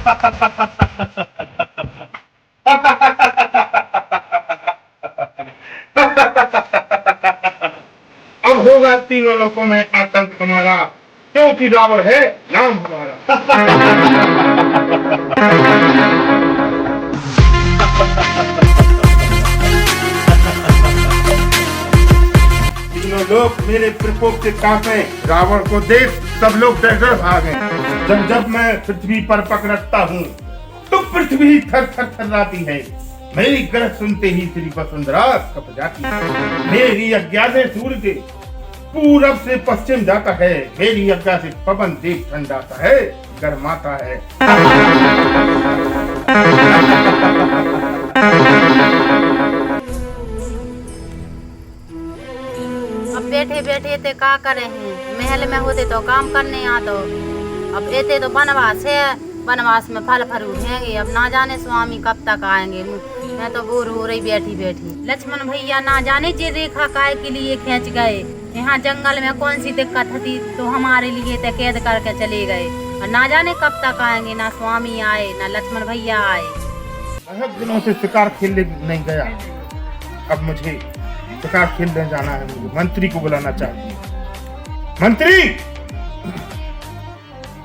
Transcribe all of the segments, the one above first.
अब होगा तीनों लोगों में आतंक तुम्हारा, क्योंकि रावण है नाम हमारा। तीनों लोग मेरे प्रकोप से कांपे, रावण को देख सब लोग डर भागे। जब जब मैं पृथ्वी पर पकड़ता हूँ तो पृथ्वी थर थर थर्राती है। मेरी गरज सुनते ही श्री वसुंधरा कप जाती है। मेरी आज्ञा से सूर्य पूरब से पश्चिम जाता है, मेरी आज्ञा से पवन देव ठंडाता है, गर्माता है। अब बैठे बैठे ते का करे हैं, महल में होते तो काम करने आतो, अब एते तो वनवास है, वनवास में फल फरूट हैंगे। अब ना जाने स्वामी कब तक आएंगे। मैं तो बोर हो रही बैठी बैठी। लक्ष्मण भैया ना जाने जे रेखा काय के लिए खींच गए। यहाँ जंगल में कौन सी दिक्कत थी तो हमारे लिए तो कैद करके चले गए। और ना जाने कब तक आएंगे, ना स्वामी आए ना लक्ष्मण भैया आए। बहुत दिनों से शिकार खेलने नहीं गया, अब मुझे शिकार खेलने जाना है। मुझे मंत्री को बुलाना चाहिए। मंत्री,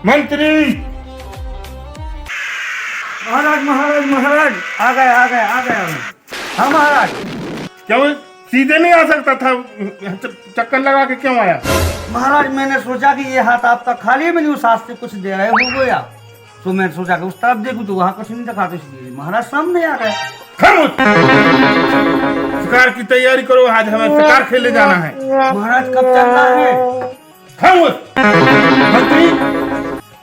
मंत्री। महाराज महाराज महाराज आ गए। हाँ महाराज। क्यों सीधे नहीं आ सकता था, चक्कर लगा के क्यों आया? महाराज मैंने सोचा कि ये हाथ आपका खाली है, मैंने उस हाथ से कुछ दे रहे हो गया, तो मैंने सोचा कि उस तरफ देखूं तो वहाँ कुछ नहीं दिखा, तो इसलिए महाराज सामने आ गए। शिकार की तैयारी करो, आज हमें शिकार खेलने जाना है। महाराज कब चलना है? मंत्री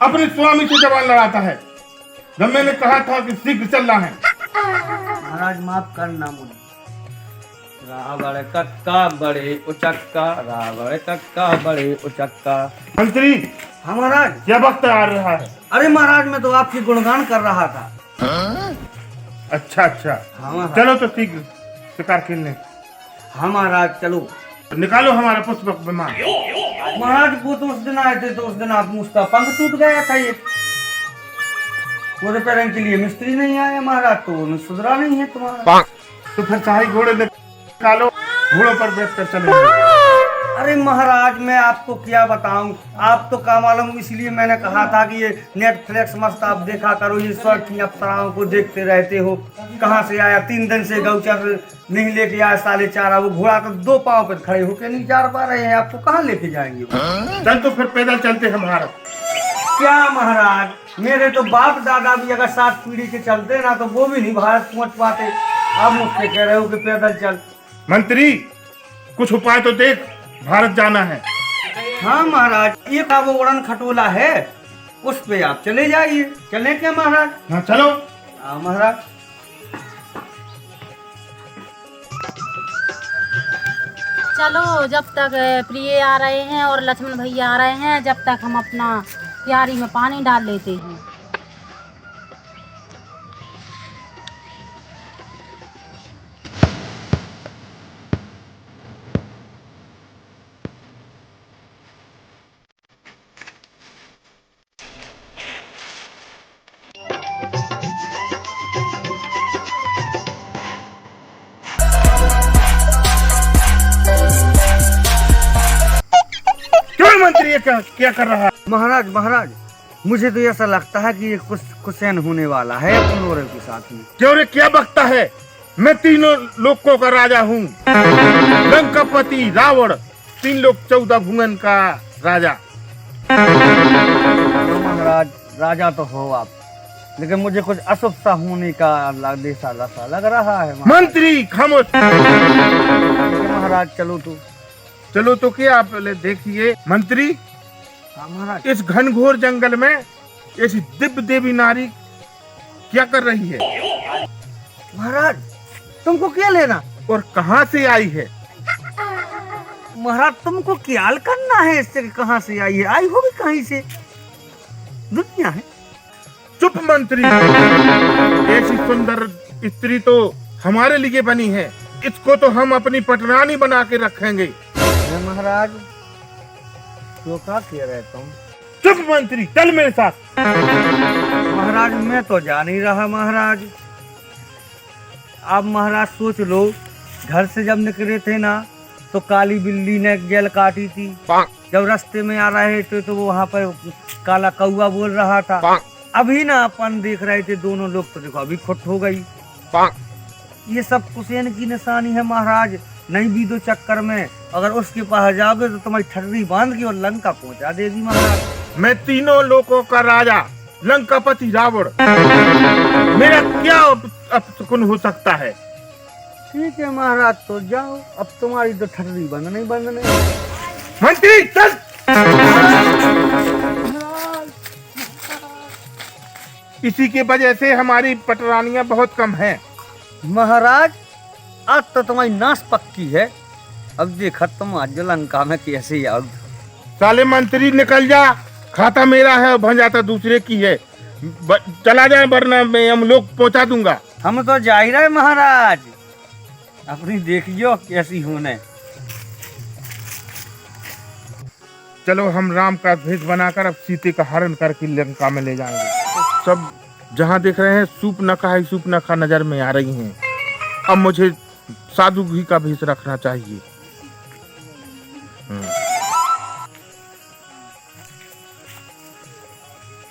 अपने स्वामी से जवान लड़ाता है, जब मैंने कहा था कि शीघ्र चलना है। महाराज माफ करना मुझे। रावण कक्का बड़े उचक्का, रावण कक्का बड़े उचक्का। मंत्री। हाँ महाराज। क्या वक्त आ रहा है? अरे महाराज मैं तो आपकी गुणगान कर रहा था। अच्छा अच्छा। हाँ चलो तो शीघ्र शिकार खेलने। हाँ महाराज चलो। निकालो हमारा पुष्पक विमान। महाराज वो तो उस दिन आए थे, तो उस दिन आप उसका पंख टूट गया था, ये वो रिपेयरिंग के लिए मिस्त्री नहीं आया महाराज, तो वो सुधरा नहीं है तुम्हारा। तो फिर शाही घोड़े निकालो, घोड़ों पर बैठकर चलेंगे। अरे महाराज मैं आपको क्या बताऊं, आप तो का मालूम, इसलिए मैंने कहा था कि ये नेटफ्लिक्स मस्त आप देखा करो, ये शॉर्ट अप्सराओं को देखते रहते हो। कहाँ से आया, 3 दिन से गौचर नहीं लेके आया, साले चारा। वो घोड़ा तो 2 पांव पर खड़े होके नहीं जा पा रहे हैं, आपको कहाँ लेके जाएंगे? चल तो फिर पैदल चलते हैं भारत। क्या महाराज, मेरे तो बाप दादा भी अगर 7 पीढ़ी के चलते ना तो वो भी नहीं भारत पहुंच पाते, आप मुझसे कह रहे हो कि पैदल चल। मंत्री कुछ उपाय तो देख, भारत जाना है। हाँ महाराज, ये का वो उड़न खटोला है, उस पे आप चले जाइए। चले क्या महाराज? हाँ चलो। हाँ महाराज। चलो, जब तक प्रिय आ रहे हैं और लक्ष्मण भैया आ रहे हैं, जब तक हम अपना क्यारी में पानी डाल लेते हैं। मंत्री ये क्या कर रहा है? महाराज महाराज मुझे तो ऐसा लगता है कि ये कुछ होने वाला है अपन लोगों के साथ में। क्यों रे, क्या बकता है? मैं तीनों लोकों का राजा हूँ, लंकापति रावण, 3 लोक 14 भुवन का राजा। महाराज राजा तो हो आप, लेकिन मुझे कुछ अशुभ सा होने का लग रहा है। मंत्री खामोश। महाराज चलो तो क्या आप पहले देखिए मंत्री। महाराज इस घनघोर जंगल में ऐसी दिव्य देवी नारी क्या कर रही है? महाराज तुमको क्या लेना और कहाँ से आई है? महाराज तुमको ख्याल करना है इससे, कहाँ से आई है, आई होगी कहीं से, दुनिया है। चुप मंत्री, ऐसी सुंदर स्त्री तो हमारे लिए बनी है, इसको तो हम अपनी पटरानी बना के रखेंगे। महाराज तो क्या कह रहे तुम? चुप मंत्री, चल मेरे साथ। महाराज मैं तो जा नहीं रहा महाराज। अब महाराज सोच लो, घर से जब निकले थे ना तो काली बिल्ली ने गैल काटी थी। जब रास्ते में आ रहे थे तो वो वहाँ पर काला कौआ बोल रहा था। अभी ना अपन देख रहे थे दोनों लोग, तो देखो अभी खुट हो गई। ये सब कुसैन की निशानी है महाराज। नहीं भी दो चक्कर में अगर उसके पास जाओगे तो तुम्हारी ठर्री बांध के और लंका पहुंचा देगी महाराज। मैं तीनों लोगों का राजा लंकापति रावण, मेरा क्या अपशकुन हो सकता है? ठीक है महाराज, तो जाओ, अब तुम्हारी तो ठर्री बंद नहीं मंत्री चल। इसी के वजह से हमारी पटरानियां बहुत कम हैं। महाराज आज तो तुम्हारी नाश पक्की है। अब देखा तुम आज लंका में कैसे आओ। साले मंत्री निकल जा, खाता मेरा है और भंजाता दूसरे की है। चला जाए वरना मैं हम लोग पहुंचा दूंगा। हम तो जा ही रहे महाराज, अपनी देखियो कैसी होने। चलो हम राम का भेष बनाकर अब सीते का हरण करके लंका में ले जाएंगे। सब जहाँ देख रहे हैं सूप नखा नजर में आ रही हैं। अब मुझे साधु घी का भेष रखना चाहिए।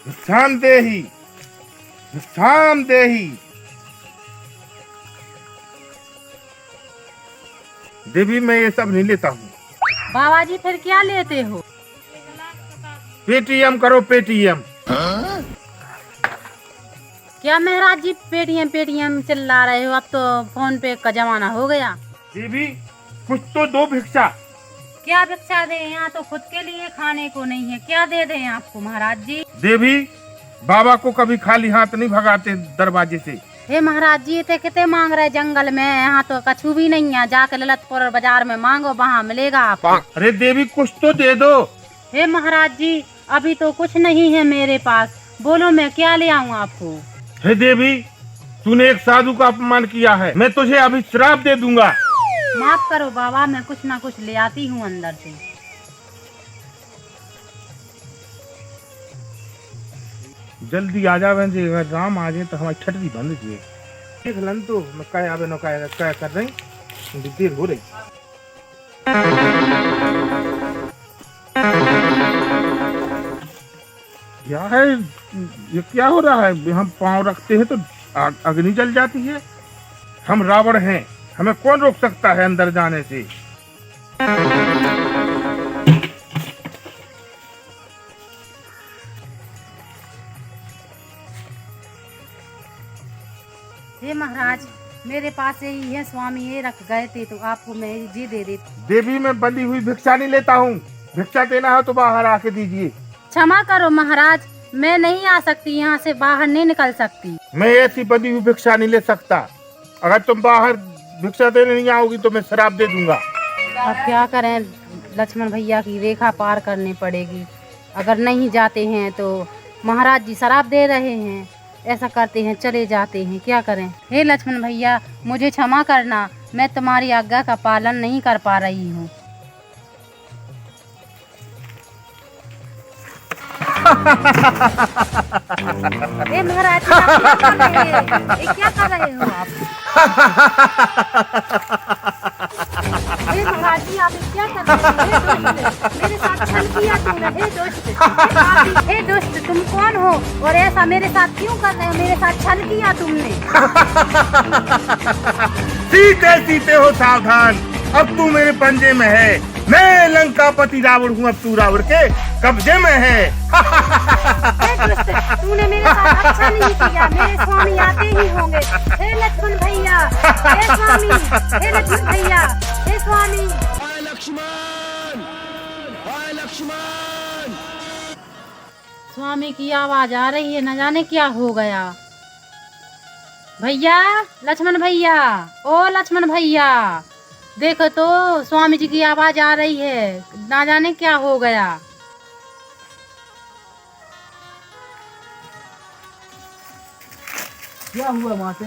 भिक्षाम देहि। देवी मैं ये सब नहीं लेता हूँ। बाबा जी फिर क्या लेते हो? पेटीएम करो, पेटीएम। क्या महाराज जी पेटीएम चिल्ला रहे हो? अब तो फोन पे का जमाना हो गया। देवी कुछ तो दो भिक्षा। क्या भिक्षा दे? यहाँ तो खुद के लिए खाने को नहीं है, क्या दे दें आपको महाराज जी? देवी बाबा को कभी खाली हाथ नहीं भगाते दरवाजे से। हे महाराज जी ते कितने मांग रहे जंगल में, यहाँ तो कछु भी नहीं है। जाके ललितपुर बाजार में मांगो, वहाँ मिलेगा आपको। अरे देवी कुछ तो दे दो। हे महाराज जी अभी तो कुछ नहीं है मेरे पास, बोलो मैं क्या ले आऊँ आपको? हे देवी तूने एक साधु का अपमान किया है, मैं तुझे अभी श्राप दे दूंगा। माफ करो बाबा, मैं कुछ ना कुछ ले आती हूँ अंदर से। जल्दी आ जा बहन जी, अगर राम आ जाए तो हमारी ठटरी बंद की। देख लन तो मैं क्या आवे न क्या कर रही, देर हो रही। क्या है ये, क्या हो रहा है? हम पाँव रखते हैं तो अग्नि जल जाती है। हम रावण हैं, हमें कौन रोक सकता है अंदर जाने से? हे महाराज मेरे पास यही है, स्वामी ये रख गए थे तो आपको मैं ये दे देती। देवी मैं बंधी हुई भिक्षा नहीं लेता हूँ, भिक्षा देना है तो बाहर आके दीजिए। क्षमा करो महाराज, मैं नहीं आ सकती, यहाँ से बाहर नहीं निकल सकती। मैं ऐसी बंधी हुई भिक्षा नहीं ले सकता। अगर तुम बाहर भिक्षा देने नहीं आओगी तो मैं शराब दे दूंगा। अब क्या करें, लक्ष्मण भैया की रेखा पार करनी पड़ेगी। अगर नहीं जाते हैं तो महाराज जी शराब दे रहे हैं, ऐसा करते हैं चले जाते हैं, क्या करें? हे लक्ष्मण भैया मुझे क्षमा करना, मैं तुम्हारी आज्ञा का पालन नहीं कर पा रही हूँ। ए महाराज जी आप क्या कर रहे हैं? ये क्या कर रहे हो आप? हे महाराज जी आप ये क्या कर रहे हो? हे दोस्त मेरे साथ छल किया तूने। हे दोस्त तुम कौन हो और ऐसा मेरे साथ क्यों कर रहे हो? मेरे साथ छल किया तुमने। सीते सीते हो सावधान, अब तू मेरे पंजे में है। मैं लंकापति रावण हूँ, अब तू रावण के कब्जे में है। तूने मेरे साथ अच्छा नहीं किया, मेरे स्वामी आते ही होंगे। हे लक्ष्मण भैया, हे स्वामी, हे लक्ष्मण भैया, हे स्वामी। हाय लक्ष्मण, हाय लक्ष्मण। स्वामी की आवाज आ रही है, न जाने क्या हो गया। भैया, लक्ष्मण भैया, ओ लक्ष्मण भैया, देखो तो स्वामी जी की आवाज आ रही है, ना जाने क्या हो गया। क्या हुआ माते?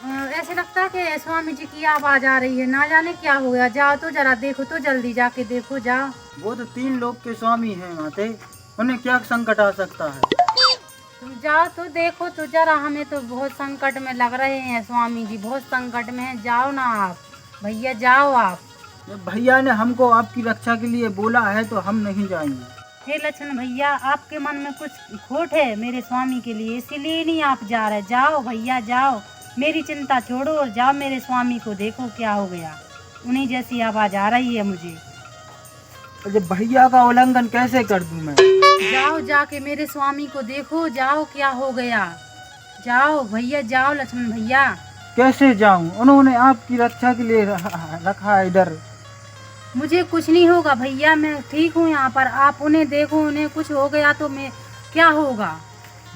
ऐसे लगता है कि स्वामी जी की आवाज आ रही है, ना जाने क्या हो गया। जाओ तो जरा देखो तो, जल्दी जाके देखो, जाओ। वो तो 3 लोग के स्वामी हैं माते, उन्हें क्या संकट आ सकता है। तुम जाओ तो देखो तो जरा, हमें तो बहुत संकट में लग रहे हैं स्वामी जी, बहुत संकट में है। जाओ ना आप भैया, जाओ आप। जब भैया ने हमको आपकी रक्षा के लिए बोला है तो हम नहीं जाएंगे। हे लक्ष्मण भैया, आपके मन में कुछ खोट है मेरे स्वामी के लिए, इसीलिए नहीं आप जा रहे। जाओ भैया जाओ, मेरी चिंता छोड़ो और जाओ मेरे स्वामी को देखो क्या हो गया। उन्हीं जैसी आवाज आ रही है मुझे। तो जब भैया का उल्लंघन कैसे कर दूं मैं। जाओ जाके मेरे स्वामी को देखो, जाओ क्या हो गया। जाओ भैया जाओ, लक्ष्मण भैया। कैसे जाऊं, उन्होंने आपकी रक्षा के लिए रखा है इधर। मुझे कुछ नहीं होगा भैया, मैं ठीक हूँ यहाँ पर। आप उन्हें देखो, उन्हें कुछ हो गया तो मैं क्या होगा।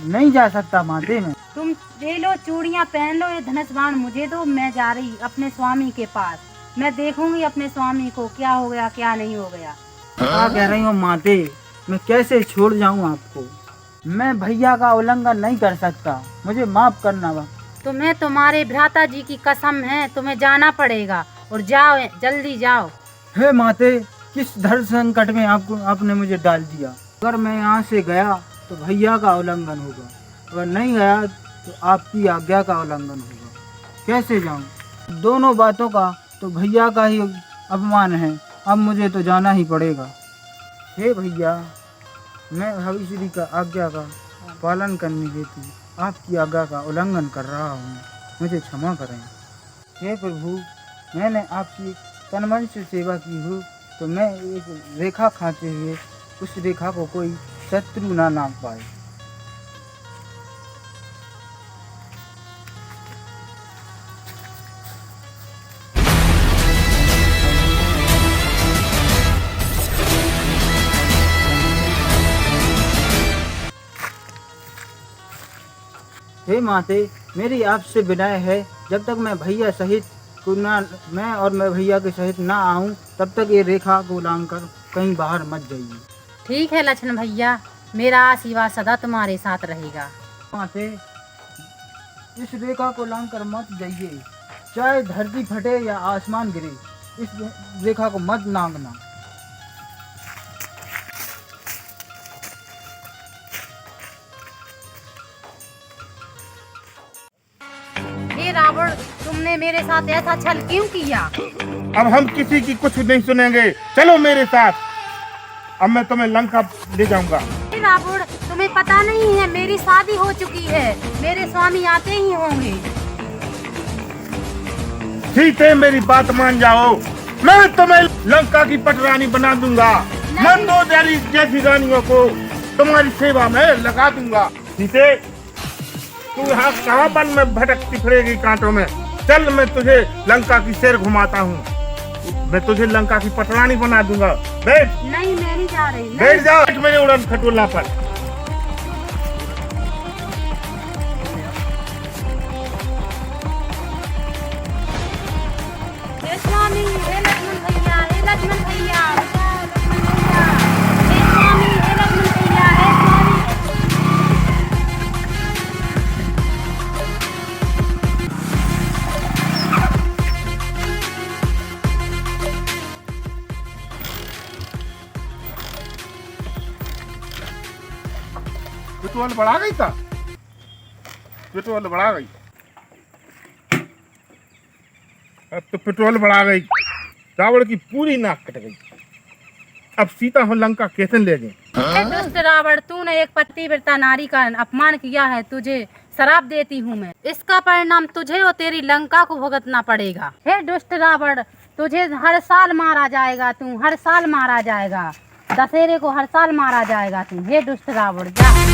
नहीं जा सकता माते में। तुम ले लो चूड़ियाँ पहन लो, ये धनुष बाण मुझे दो, मैं जा रही अपने स्वामी के पास। मैं देखूंगी अपने स्वामी को क्या हो गया क्या नहीं हो गया। क्या कह रही हो माते, मैं कैसे छोड़ जाऊं आपको। मैं भैया का उल्लंघन नहीं कर सकता, मुझे माफ करना बा। तुम्हें तुम्हारे भ्राता जी की कसम है, तुम्हें जाना पड़ेगा और जाओ, जल्दी जाओ। हे माते, किस धर संकट में आपने मुझे डाल दिया। अगर मैं यहाँ से गया तो भैया का उल्लंघन होगा, अगर नहीं गया तो आपकी आज्ञा का उल्लंघन होगा। कैसे जाऊँ। दोनों बातों का तो भैया का ही अपमान है, अब मुझे तो जाना ही पड़ेगा। हे भैया, मैं भविष्य का आज्ञा का पालन करने हेतु आपकी आज्ञा का उल्लंघन कर रहा हूँ, मुझे क्षमा करें। हे प्रभु, मैंने आपकी तन मन से सेवा की हो तो मैं एक रेखा खाते हुए उस रेखा को कोई शत्रु ना नाप पाए। हे माते, मेरी आपसे विनय है, जब तक मैं भैया सहित मैं भैया के सहित ना आऊं, तब तक ये रेखा को लांघ कर कहीं बाहर मत जाइए। ठीक है लक्ष्मण भैया, मेरा आशीर्वाद सदा तुम्हारे साथ रहेगा। माते, इस रेखा को लांघ कर मत जाइए, चाहे धरती फटे या आसमान गिरे, इस रेखा को मत लांघना। हे रावण, तुमने मेरे साथ ऐसा छल क्यों किया। अब हम किसी की कुछ नहीं सुनेंगे, चलो मेरे साथ, अब मैं तुम्हें लंका ले जाऊंगा। हे रावण, तुम्हें पता नहीं है मेरी शादी हो चुकी है, मेरे स्वामी आते ही होंगे। ठीक है, मेरी बात मान जाओ, मैं तुम्हें लंका की पटरानी बना दूंगा। मैं तो जैसी रानियों को तुम्हारी सेवा में लगा दूंगा। सीते, तू यहाँ कहाँ बन में भटकती फिरेगी कांटों में। चल, मैं तुझे लंका की सैर घुमाता हूँ, मैं तुझे लंका की पटरानी बना दूंगा। बैठ। नहीं, मैं नहीं जा रही। बैठ जाओ मेरे उड़न खटोला पर। हे स्वामी, हे लक्ष्मण भैया, हे लक्ष्मण भैया, बचाओ लक्ष्मण भैया। हे स्वामी, हे लक्ष्मण भैया, हे स्वामी। पेट्रोल बढ़ा गई था, पेट्रोल बढ़ा गई, अब तो पेट्रोल बढ़ा गई। रावण की पूरी नाक कट गई। अब सीता हो लंका कैसे ले गए। हे दुष्ट रावण, तूने एक पतिव्रता नारी का अपमान किया है, तुझे शराप देती हूँ मैं। इसका परिणाम तुझे और तेरी लंका को भुगतना पड़ेगा। हे दुष्ट रावण, तुझे हर साल मारा जाएगा, तू हर साल मारा जाएगा, दशहरे को हर साल मारा जाएगा तू। हे दुष्ट रावण, जा।